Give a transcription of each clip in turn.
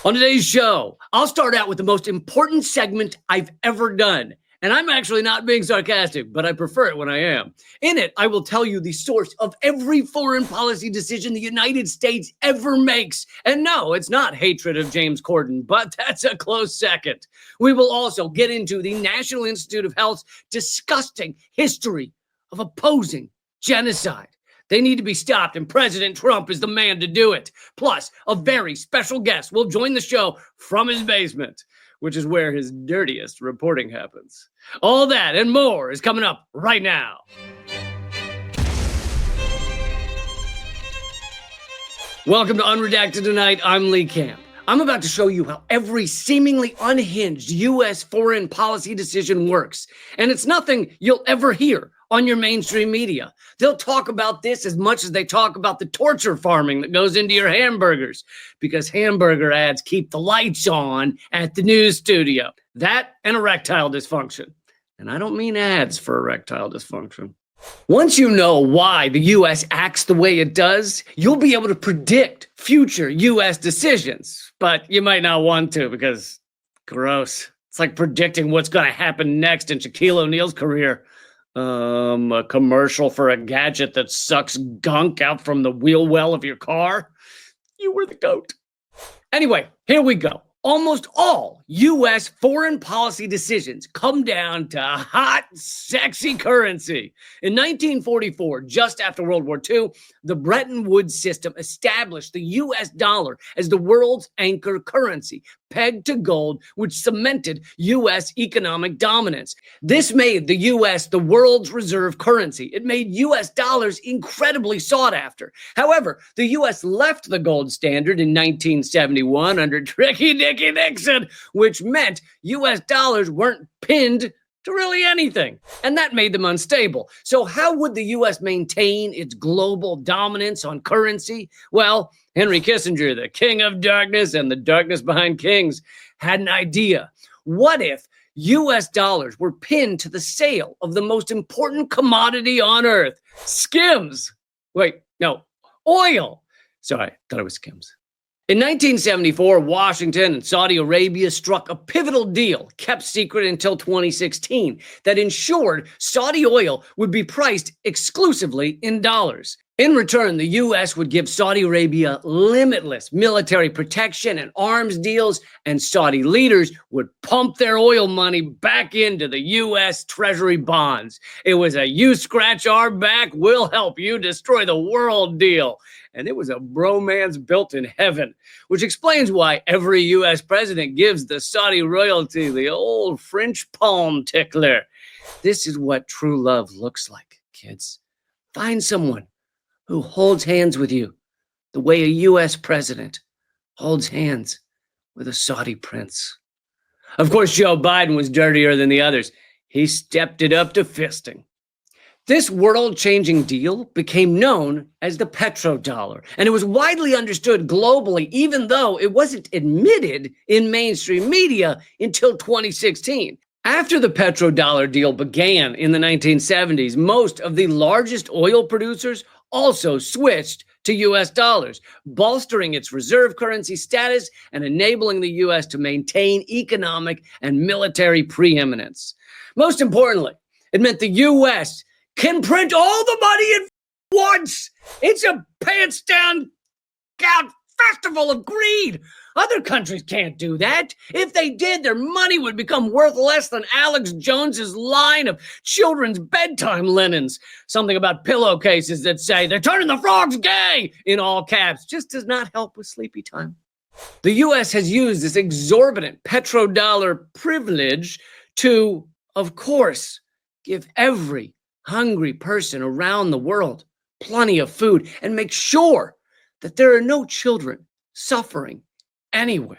On today's show, I'll start out with the most important segment I've ever done. And I'm actually not being sarcastic, but I prefer it when I am. In it, I will tell you the source of every foreign policy decision the United States ever makes. And no, it's not hatred of James Corden, but that's a close second. We will also get into the National Institute of Health's disgusting history of opposing genocide. They need to be stopped, and President Trump is the man to do it. Plus, a very special guest will join the show from his basement, which is where his dirtiest reporting happens. All that and more is coming up right now. Welcome to Unredacted Tonight. I'm Lee Camp. I'm about to show you how every seemingly unhinged U.S. foreign policy decision works. And it's nothing you'll ever hear on your mainstream media. They'll talk about this as much as they talk about the torture farming that goes into your hamburgers, because hamburger ads keep the lights on at the news studio. That and erectile dysfunction. And I don't mean ads for erectile dysfunction. Once you know why the U.S. acts the way it does, you'll be able to predict future U.S. decisions. But you might not want to, because gross. It's like predicting what's going to happen next in Shaquille O'Neal's career. A commercial for a gadget that sucks gunk out from the wheel well of your car. You were the goat. Anyway, here we go. Almost all U.S. foreign policy decisions come down to hot, sexy currency. In 1944, just after World War II, the Bretton Woods system established the U.S. dollar as the world's anchor currency, pegged to gold, which cemented U.S. economic dominance. This made the U.S. the world's reserve currency. It made U.S. dollars incredibly sought after. However, the U.S. left the gold standard in 1971 under Tricky Dicky Nixon, which meant U.S. dollars weren't pinned to really anything, and that made them unstable. So how would the U.S. maintain its global dominance on currency? Well, Henry Kissinger, the king of darkness and the darkness behind kings, had an idea. What if U.S. dollars were pinned to the sale of the most important commodity on earth, skims? Wait, no, oil. Sorry, thought it was skims. In 1974, Washington and Saudi Arabia struck a pivotal deal, kept secret until 2016, that ensured Saudi oil would be priced exclusively in dollars. In return, the U.S. would give Saudi Arabia limitless military protection and arms deals, and Saudi leaders would pump their oil money back into the U.S. Treasury bonds. It was a you scratch our back, we'll help you destroy the world deal. And it was a bromance built in heaven, which explains why every U.S. president gives the Saudi royalty the old French palm tickler. This is what true love looks like, kids. Find someone who holds hands with you the way a U.S. president holds hands with a Saudi prince. Of course, Joe Biden was dirtier than the others. He stepped it up to fisting. This world-changing deal became known as the petrodollar, and it was widely understood globally, even though it wasn't admitted in mainstream media until 2016. After the petrodollar deal began in the 1970s, most of the largest oil producers also switched to U.S. dollars, bolstering its reserve currency status and enabling the U.S. to maintain economic and military preeminence. Most importantly, it meant the U.S. can print all the money at once. It's a pants down gout festival of greed. Other countries can't do that. If they did, their money would become worth less than Alex Jones's line of children's bedtime linens. Something about pillowcases that say, "They're turning the frogs gay," in all caps, just does not help with sleepy time. The U.S. has used this exorbitant petrodollar privilege to, of course, give every hungry person around the world plenty of food and make sure that there are no children suffering anywhere.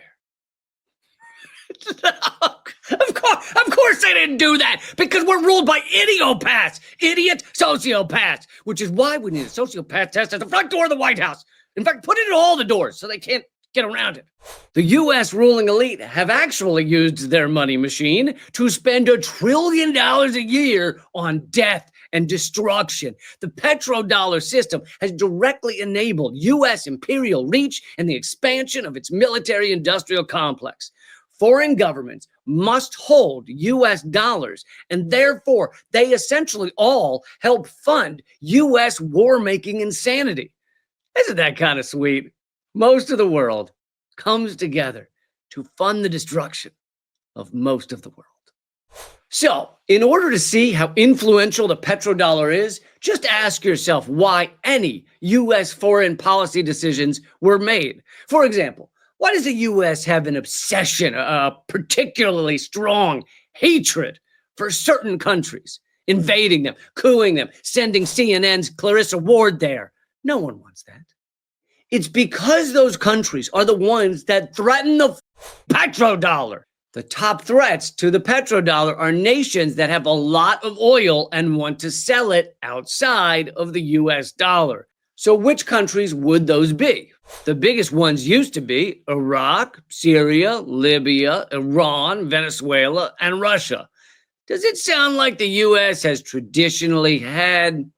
Of course they didn't do that, because we're ruled by idiopaths, idiot sociopaths, which is why we need a sociopath test at the front door of the White House. In fact, put it at all the doors so they can't get around it. The U.S. ruling elite have actually used their money machine to spend $1 trillion a year on death and destruction. The petrodollar system has directly enabled U.S. imperial reach and the expansion of its military-industrial complex. Foreign governments must hold U.S. dollars, and therefore they essentially all help fund U.S. war-making insanity. Isn't that kind of sweet? Most of the world comes together to fund the destruction of most of the world. So, in order to see how influential the petrodollar is, just ask yourself why any U.S. foreign policy decisions were made. For example, why does the U.S. have an obsession, a particularly strong hatred for certain countries, invading them, cooing them, sending CNN's Clarissa Ward there? No one wants that. It's because those countries are the ones that threaten the petrodollar. The top threats to the petrodollar are nations that have a lot of oil and want to sell it outside of the U.S. dollar. So which countries would those be? The biggest ones used to be Iraq, Syria, Libya, Iran, Venezuela, and Russia. Does it sound like the U.S. has traditionally had,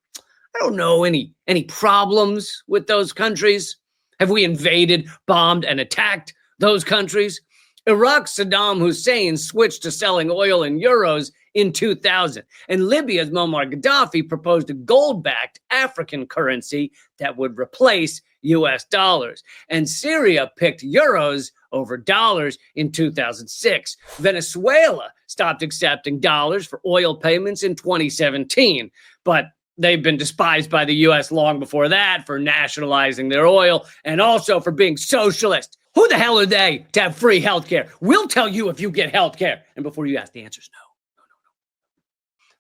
I don't know, any problems with those countries? Have we invaded, bombed, and attacked those countries? Iraq's Saddam Hussein switched to selling oil in euros in 2000, and Libya's Muammar Gaddafi proposed a gold-backed African currency that would replace U.S. dollars. And Syria picked euros over dollars in 2006. Venezuela stopped accepting dollars for oil payments in 2017, but they've been despised by the U.S. long before that for nationalizing their oil and also for being socialist. Who the hell are they to have free health care? We'll tell you if you get health care. And before you ask, the answer is no.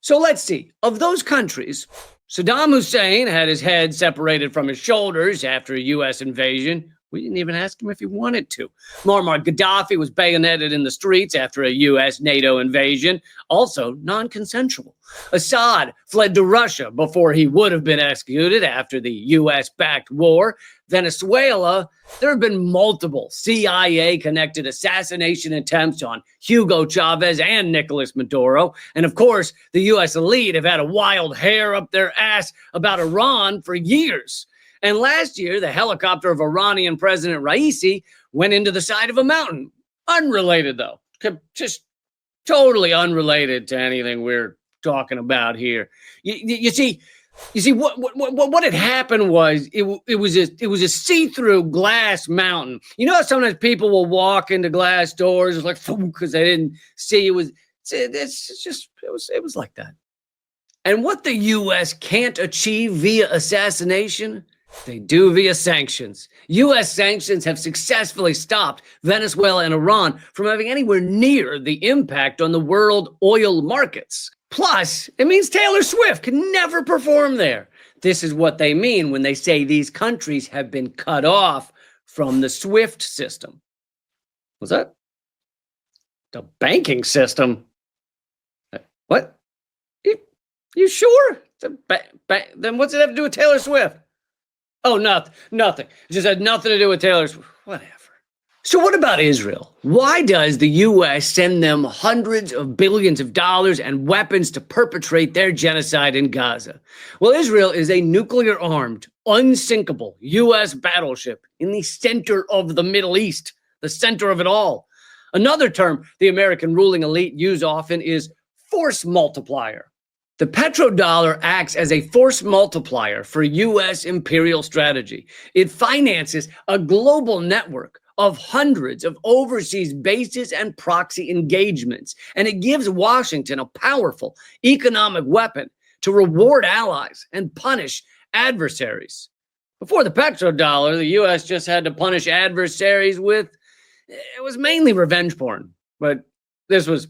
So let's see. Of those countries, Saddam Hussein had his head separated from his shoulders after a U.S. invasion. We didn't even ask him if he wanted to. Muammar Gaddafi was bayoneted in the streets after a U.S. NATO invasion, also non-consensual. Assad fled to Russia before he would have been executed after the U.S.-backed war. Venezuela, there have been multiple CIA-connected assassination attempts on Hugo Chavez and Nicolas Maduro. And of course, the U.S. elite have had a wild hair up their ass about Iran for years. And last year, the helicopter of Iranian President Raisi went into the side of a mountain. Unrelated, though. Just totally unrelated to anything we're talking about here. You see, what had happened was it was a see-through glass mountain. You know how sometimes people will walk into glass doors like because they didn't see it was like that. And what the U.S. can't achieve via assassination, they do via sanctions. U.S. sanctions have successfully stopped Venezuela and Iran from having anywhere near the impact on the world oil markets. Plus, it means Taylor Swift can never perform there. This is what they mean when they say these countries have been cut off from the SWIFT system. What's that? The banking system? What? You sure? Then what's it have to do with Taylor Swift? Oh, nothing. It just had nothing to do with Taylor Swift. Whatever. So what about Israel? Why does the U.S. send them hundreds of billions of dollars and weapons to perpetrate their genocide in Gaza? Well, Israel is a nuclear-armed, unsinkable U.S. battleship in the center of the Middle East, the center of it all. Another term the American ruling elite use often is force multiplier. The petrodollar acts as a force multiplier for U.S. imperial strategy. It finances a global network of hundreds of overseas bases and proxy engagements, and it gives Washington a powerful economic weapon to reward allies and punish adversaries. Before the petrodollar, the U.S. just had to punish adversaries with, it was mainly revenge porn, but this was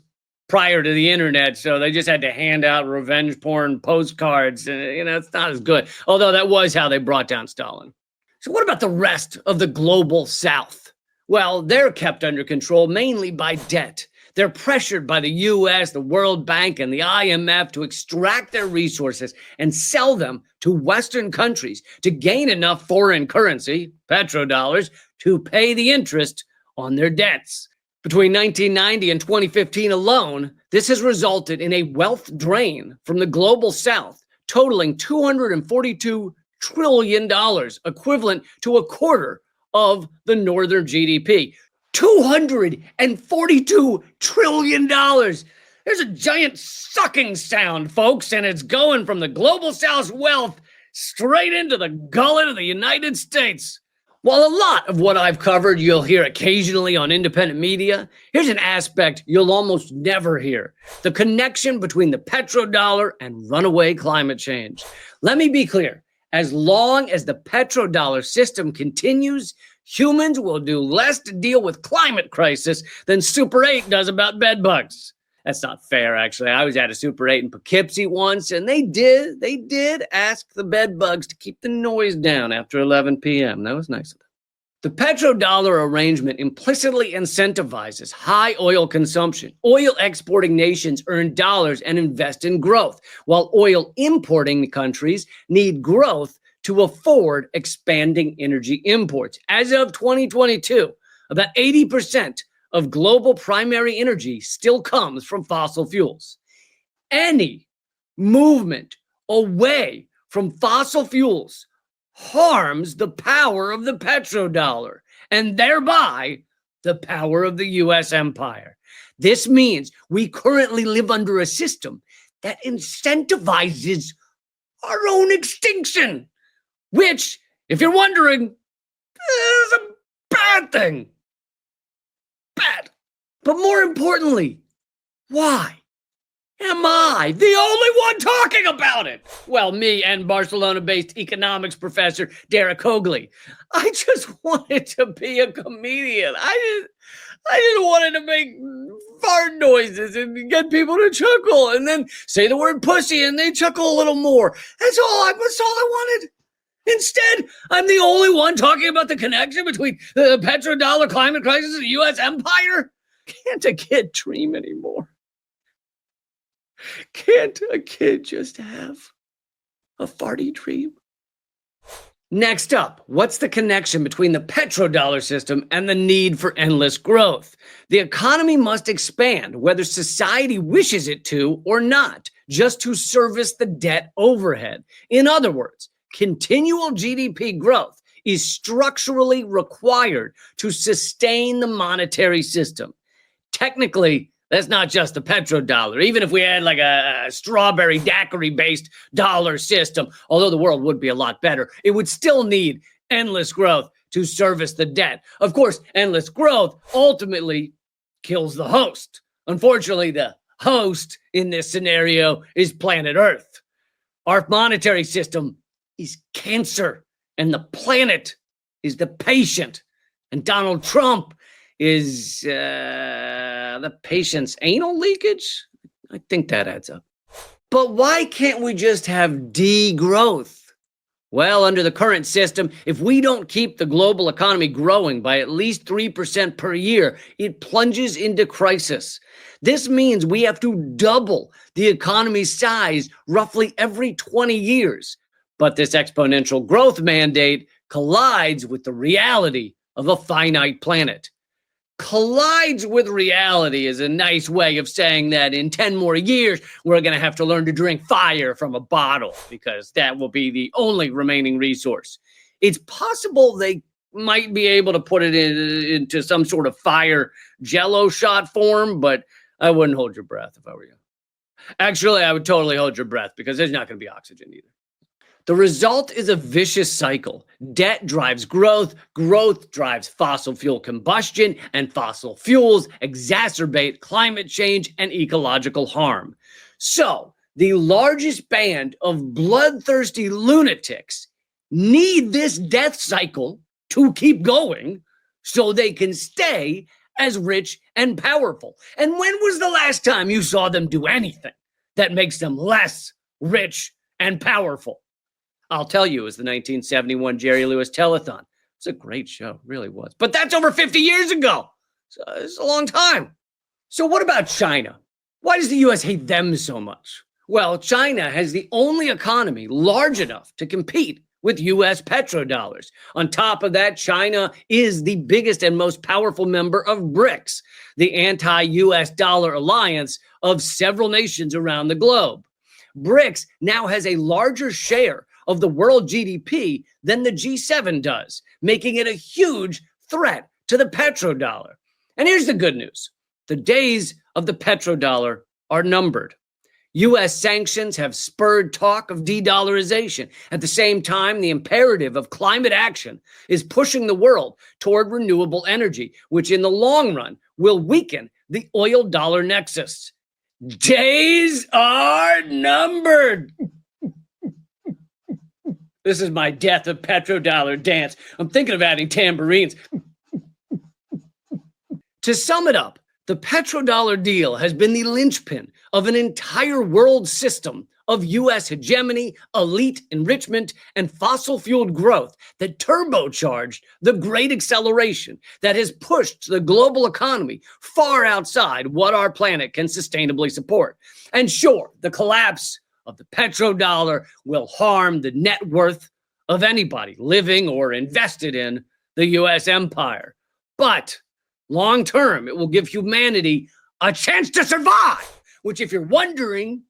prior to the internet, so they just had to hand out revenge porn postcards, and it's not as good. Although that was how they brought down Stalin. So what about the rest of the global South? Well, they're kept under control mainly by debt. They're pressured by the U.S., the World Bank, and the IMF to extract their resources and sell them to Western countries to gain enough foreign currency, petrodollars, to pay the interest on their debts. Between 1990 and 2015 alone, this has resulted in a wealth drain from the global South totaling $242 trillion, equivalent to a quarter of the northern GDP. $242 trillion. There's a giant sucking sound, folks, and it's going from the global South's wealth straight into the gullet of the United States. While a lot of what I've covered you'll hear occasionally on independent media, here's an aspect you'll almost never hear: the connection between the petrodollar and runaway climate change. Let me be clear. As long as the petrodollar system continues, humans will do less to deal with climate crisis than Super 8 does about bed bugs. That's not fair, actually. I was at a Super 8 in Poughkeepsie once, and they did ask the bed bugs to keep the noise down after 11 p.m. That was nice of them. The petrodollar arrangement implicitly incentivizes high oil consumption. Oil exporting nations earn dollars and invest in growth, while oil importing countries need growth to afford expanding energy imports. As of 2022, about 80% of global primary energy still comes from fossil fuels. Any movement away from fossil fuels harms the power of the petrodollar and thereby the power of the U.S. empire. This means we currently live under a system that incentivizes our own extinction, which, if you're wondering, is a bad thing. Bad. But more importantly, why am I the only one talking about it? Well, me and Barcelona-based economics professor Derek Hogley. I just wanted to be a comedian. I just wanted to make fart noises and get people to chuckle, and then say the word pussy and they chuckle a little more. That's all I wanted. Instead, I'm the only one talking about the connection between the petrodollar climate crisis and the U.S. empire. Can't a kid dream anymore? Can't a kid just have a farty dream? Next up, what's the connection between the petrodollar system and the need for endless growth? The economy must expand, whether society wishes it to or not, just to service the debt overhead. In other words, continual GDP growth is structurally required to sustain the monetary system. Technically, that's not just the petrodollar. Even if we had like a strawberry daiquiri-based dollar system, although the world would be a lot better, it would still need endless growth to service the debt. Of course, endless growth ultimately kills the host. Unfortunately, the host in this scenario is planet Earth. Our monetary system is cancer, and the planet is the patient. And Donald Trump is the patient's anal leakage? I think that adds up. But why can't we just have degrowth? Well, under the current system, if we don't keep the global economy growing by at least 3% per year, it plunges into crisis. This means we have to double the economy's size roughly every 20 years. But this exponential growth mandate collides with the reality of a finite planet. Collides with reality is a nice way of saying that in 10 more years, we're going to have to learn to drink fire from a bottle because that will be the only remaining resource. It's possible they might be able to put it into some sort of fire jello shot form, but I wouldn't hold your breath if I were you. Actually, I would totally hold your breath because there's not going to be oxygen either. The result is a vicious cycle. Debt drives growth, growth drives fossil fuel combustion, and fossil fuels exacerbate climate change and ecological harm. So, the largest band of bloodthirsty lunatics need this death cycle to keep going so they can stay as rich and powerful. And when was the last time you saw them do anything that makes them less rich and powerful? I'll tell you, it was the 1971 Jerry Lewis telethon. It's a great show, it really was. But that's over 50 years ago. So it's a long time. So what about China? Why does the U.S. hate them so much? Well, China has the only economy large enough to compete with U.S. petrodollars. On top of that, China is the biggest and most powerful member of BRICS, the anti-U.S. dollar alliance of several nations around the globe. BRICS now has a larger share of the world GDP than the G7 does, making it a huge threat to the petrodollar. And here's the good news. The days of the petrodollar are numbered. U.S. sanctions have spurred talk of de-dollarization. At the same time, the imperative of climate action is pushing the world toward renewable energy, which in the long run will weaken the oil-dollar nexus. Days are numbered. This is my death of petrodollar dance. I'm thinking of adding tambourines. To sum it up, the petrodollar deal has been the linchpin of an entire world system of U.S. hegemony, elite enrichment, and fossil-fueled growth that turbocharged the great acceleration that has pushed the global economy far outside what our planet can sustainably support. And sure, the collapse of the petrodollar will harm the net worth of anybody living or invested in the U.S. empire. But long term, it will give humanity a chance to survive, which, if you're wondering,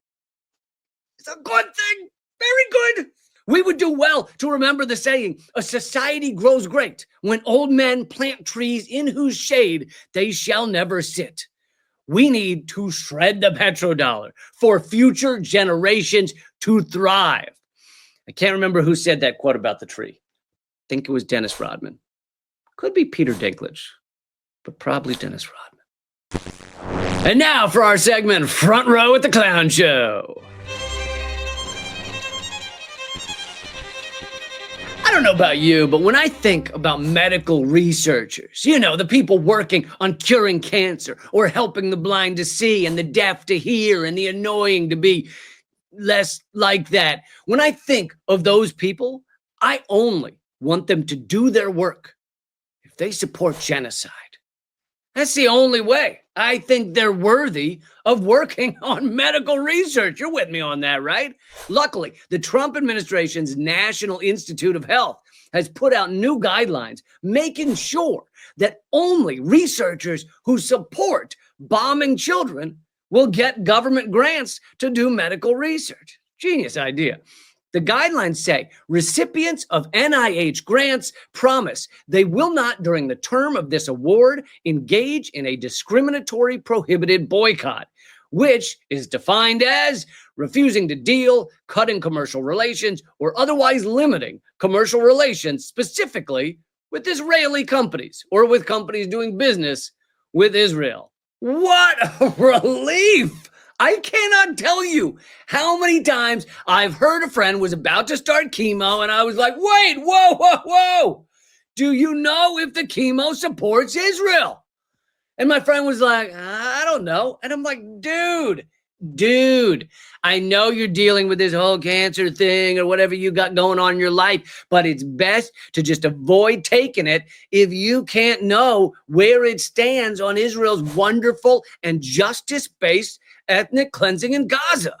is a good thing. Very good. We would do well to remember the saying, a society grows great when old men plant trees in whose shade they shall never sit. We need to shred the petrodollar for future generations to thrive. I can't remember who said that quote about the tree. I think it was Dennis Rodman. Could be Peter Dinklage, but probably Dennis Rodman. And now for our segment, Front Row at the Clown Show. I don't know about you, but when I think about medical researchers, the people working on curing cancer or helping the blind to see and the deaf to hear and the annoying to be less like that, when I think of those people, I only want them to do their work if they support genocide. That's the only way. I think they're worthy of working on medical research. You're with me on that, right? Luckily, the Trump administration's National Institute of Health has put out new guidelines, making sure that only researchers who support bombing children will get government grants to do medical research. Genius idea. The guidelines say recipients of NIH grants promise they will not, during the term of this award, engage in a discriminatory prohibited boycott, which is defined as refusing to deal, cutting commercial relations, or otherwise limiting commercial relations, specifically with Israeli companies or with companies doing business with Israel. What a relief! I cannot tell you how many times I've heard a friend was about to start chemo and I was like, wait, whoa. Do you know if the chemo supports Israel? And my friend was like, I don't know. And I'm like, dude, I know you're dealing with this whole cancer thing or whatever you got going on in your life, but it's best to just avoid taking it if you can't know where it stands on Israel's wonderful and justice-based ethnic cleansing in Gaza.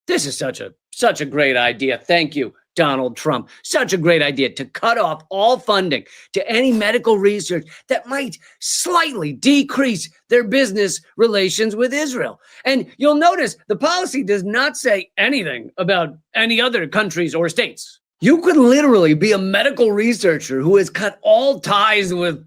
This is such a great idea. Thank you, Donald Trump. Such a great idea to cut off all funding to any medical research that might slightly decrease their business relations with Israel. And you'll notice the policy does not say anything about any other countries or states. You could literally be a medical researcher who has cut all ties with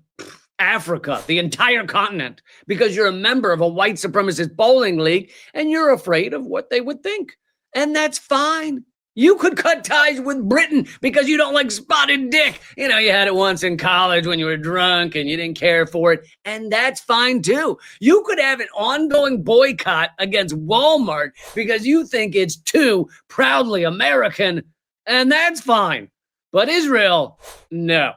Africa, the entire continent, because you're a member of a white supremacist bowling league and you're afraid of what they would think. And that's fine. You could cut ties with Britain because you don't like spotted dick. You had it once in college when you were drunk and you didn't care for it. And that's fine too. You could have an ongoing boycott against Walmart because you think it's too proudly American. And that's fine. But Israel, no,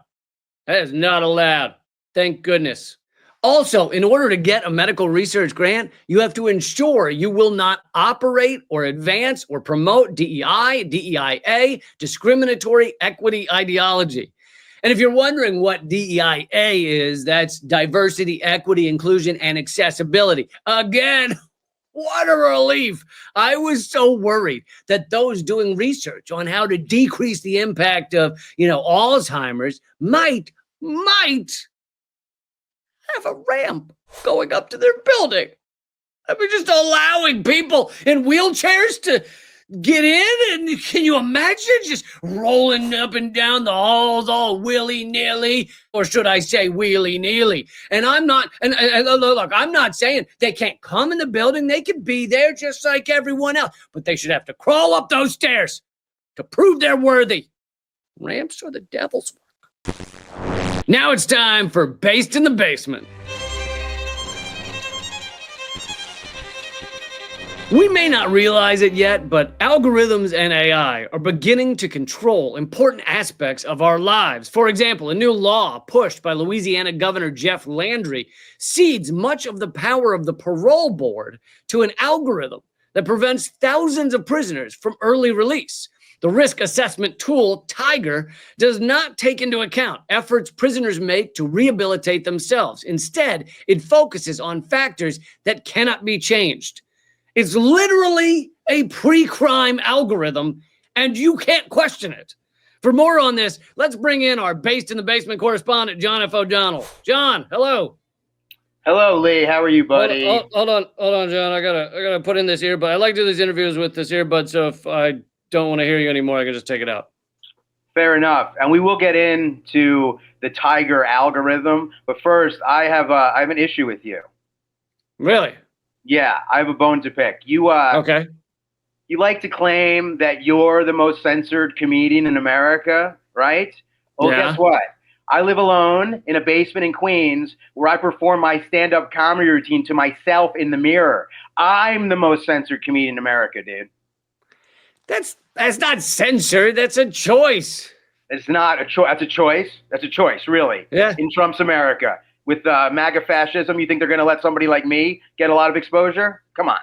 that is not allowed. Thank goodness. Also, in order to get a medical research grant, you have to ensure you will not operate or advance or promote DEI, DEIA, discriminatory equity ideology. And if you're wondering what DEIA is, that's diversity, equity, inclusion, and accessibility. Again, what a relief. I was so worried that those doing research on how to decrease the impact of, Alzheimer's might have a ramp going up to their building. I mean, just allowing people in wheelchairs to get in, and can you imagine just rolling up and down the halls all willy-nilly, or should I say wheelie-neely? And I'm not, and look, I'm not saying they can't come in the building. They can be there just like everyone else, but they should have to crawl up those stairs to prove they're worthy. Ramps are the devil's work. Now it's time for Based in the Basement. We may not realize it yet, but algorithms and AI are beginning to control important aspects of our lives. For example, a new law pushed by Louisiana Governor Jeff Landry cedes much of the power of the parole board to an algorithm that prevents thousands of prisoners from early release. The risk assessment tool, Tiger, does not take into account efforts prisoners make to rehabilitate themselves. Instead, it focuses on factors that cannot be changed. It's literally a pre-crime algorithm, and you can't question it. For more on this, let's bring in our Based in the Basement correspondent, John F. O'Donnell. John, hello. Hello, Lee. How are you, buddy? Hold on, John. I gotta put in this earbud. I like to do these interviews with this earbud, so if I don't want to hear you anymore, I can just take it out. Fair enough. And we will get into the Tiger algorithm, but first, I have an issue with you. Really? Yeah, I have a bone to pick. Okay. You like to claim that you're the most censored comedian in America, right? Well, yeah. Guess what? I live alone in a basement in Queens where I perform my stand-up comedy routine to myself in the mirror. I'm the most censored comedian in America, dude. That's not censored. That's a choice. It's not a choice. That's a choice. That's a choice, really. Yeah. In Trump's America. With MAGA fascism, you think they're going to let somebody like me get a lot of exposure? Come on.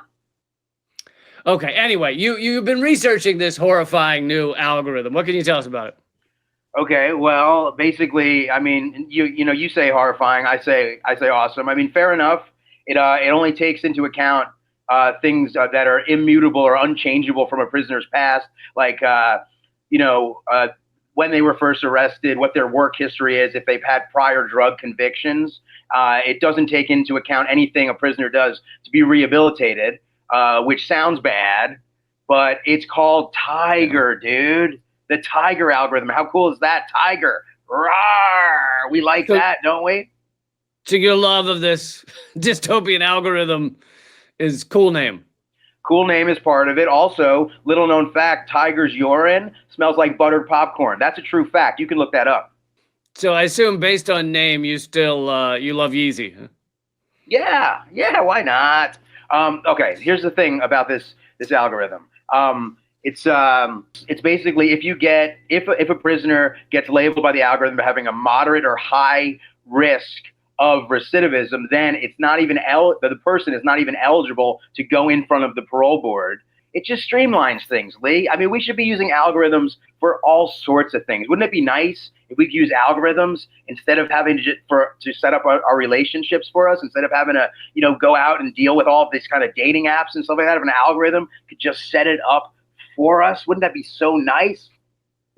Okay. Anyway, you've been researching this horrifying new algorithm. What can you tell us about it? Okay. Well, basically, I mean, you say horrifying. I say awesome. I mean, fair enough. It only takes into account things that are immutable or unchangeable from a prisoner's past, like when they were first arrested, what their work history is, if they've had prior drug convictions. It doesn't take into account anything a prisoner does to be rehabilitated, which sounds bad, but it's called Tiger, dude. The Tiger algorithm. How cool is that? Tiger. Rawr! We like that, don't we? So your love of this dystopian algorithm is cool name. Cool name is part of it. Also, little known fact, Tiger's urine smells like buttered popcorn. That's a true fact. You can look that up. So I assume based on name, you still, you love Yeezy, huh? Yeah, why not? Okay, here's the thing about this algorithm. It's basically if a prisoner gets labeled by the algorithm as having a moderate or high risk of recidivism, then it's not even the person is not even eligible to go in front of the parole board. It just streamlines things, Lee. I mean, we should be using algorithms for all sorts of things. Wouldn't it be nice if we could use algorithms instead of having to set up our relationships for us, instead of having to go out and deal with all of these kind of dating apps and stuff like that? If an algorithm could just set it up for us, wouldn't that be so nice?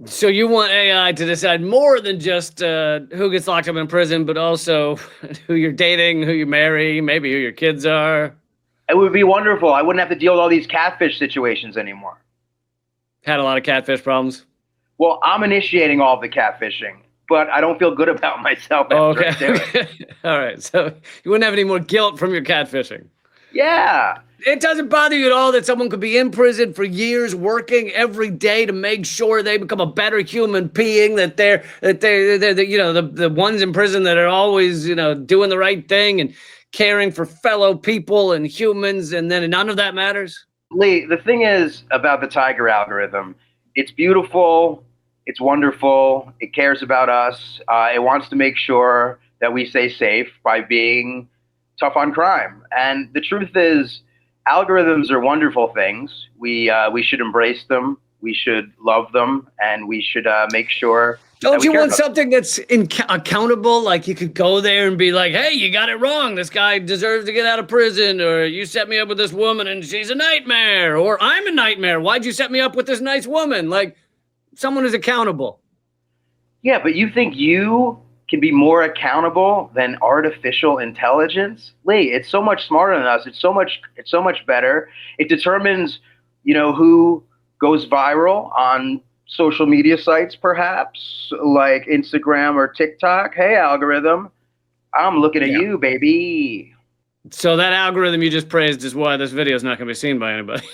So you want AI to decide more than just who gets locked up in prison, but also who you're dating, who you marry, maybe who your kids are? It would be wonderful. I wouldn't have to deal with all these catfish situations anymore. Had a lot of catfish problems? Well, I'm initiating all of the catfishing, but I don't feel good about myself after I do it. All right. So you wouldn't have any more guilt from your catfishing? Yeah. It doesn't bother you at all that someone could be in prison for years, working every day to make sure they become a better human being, that they're the ones in prison that are always, doing the right thing and caring for fellow people and humans, and then none of that matters? Lee, the thing is about the Tiger algorithm, it's beautiful, it's wonderful, it cares about us, it wants to make sure that we stay safe by being tough on crime. And the truth is, algorithms are wonderful things. We should embrace them. We should love them, and we should make sure. Don't you want something that's accountable? Like you could go there and be like, "Hey, you got it wrong. This guy deserves to get out of prison," or "You set me up with this woman and she's a nightmare," or "I'm a nightmare. Why'd you set me up with this nice woman?" Like someone is accountable. Yeah, but you think you can be more accountable than artificial intelligence? Lee, it's so much smarter than us. It's so much better. It determines, who goes viral on social media sites, perhaps like Instagram or TikTok, hey, algorithm, I'm looking at you, baby. So that algorithm you just praised is why this video is not going to be seen by anybody.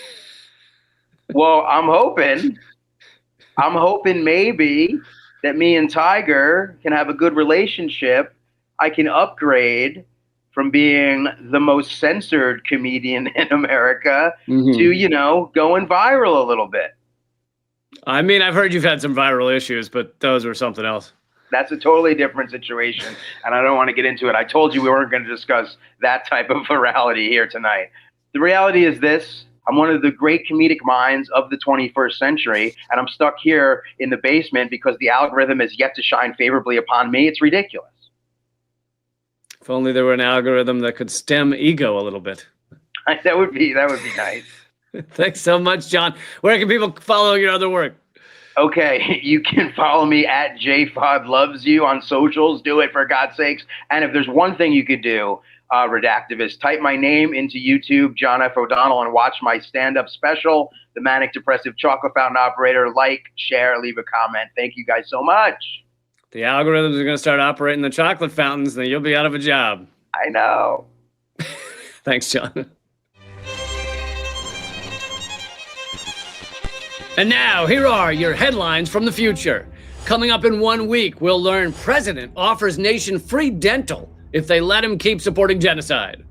Well, I'm hoping maybe that me and Tiger can have a good relationship. I can upgrade from being the most censored comedian in America to, going viral a little bit. I mean, I've heard you've had some viral issues, but those were something else. That's a totally different situation, and I don't want to get into it. I told you we weren't going to discuss that type of virality here tonight. The reality is this. I'm one of the great comedic minds of the 21st century, and I'm stuck here in the basement because the algorithm is yet to shine favorably upon me. It's ridiculous. If only there were an algorithm that could stem ego a little bit. That would be nice. Thanks so much, John. Where can people follow your other work? Okay, you can follow me at JFODLovesYou on socials. Do it, for God's sakes. And if there's one thing you could do, Redactivist, type my name into YouTube, John F. O'Donnell, and watch my stand-up special, The Manic Depressive Chocolate Fountain Operator. Like, share, leave a comment. Thank you guys so much. The algorithms are going to start operating the chocolate fountains, then you'll be out of a job. I know. Thanks, John. And now, here are your headlines from the future. Coming up in 1 week, we'll learn President offers nation free dental if they let him keep supporting genocide.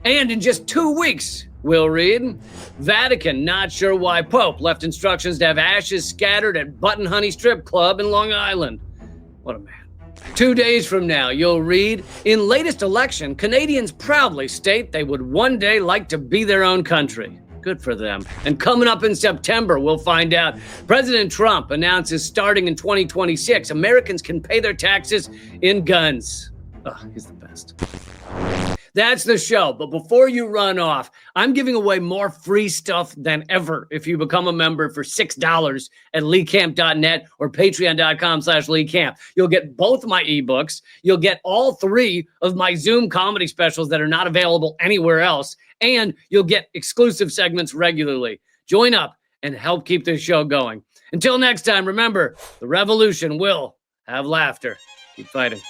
And in just 2 weeks, we'll read, Vatican not sure why Pope left instructions to have ashes scattered at Button Honey Strip Club in Long Island. What a man. 2 days from now, you'll read, in latest election, Canadians proudly state they would one day like to be their own country. Good for them. And coming up in September, we'll find out President Trump announces starting in 2026, Americans can pay their taxes in guns. Oh, he's the best. That's the show. But before you run off, I'm giving away more free stuff than ever if you become a member for $6 at leecamp.net or patreon.com/leecamp. You'll get both my ebooks. You'll get all 3 of my Zoom comedy specials that are not available anywhere else. And you'll get exclusive segments regularly. Join up and help keep this show going. Until next time, remember, the revolution will have laughter. Keep fighting.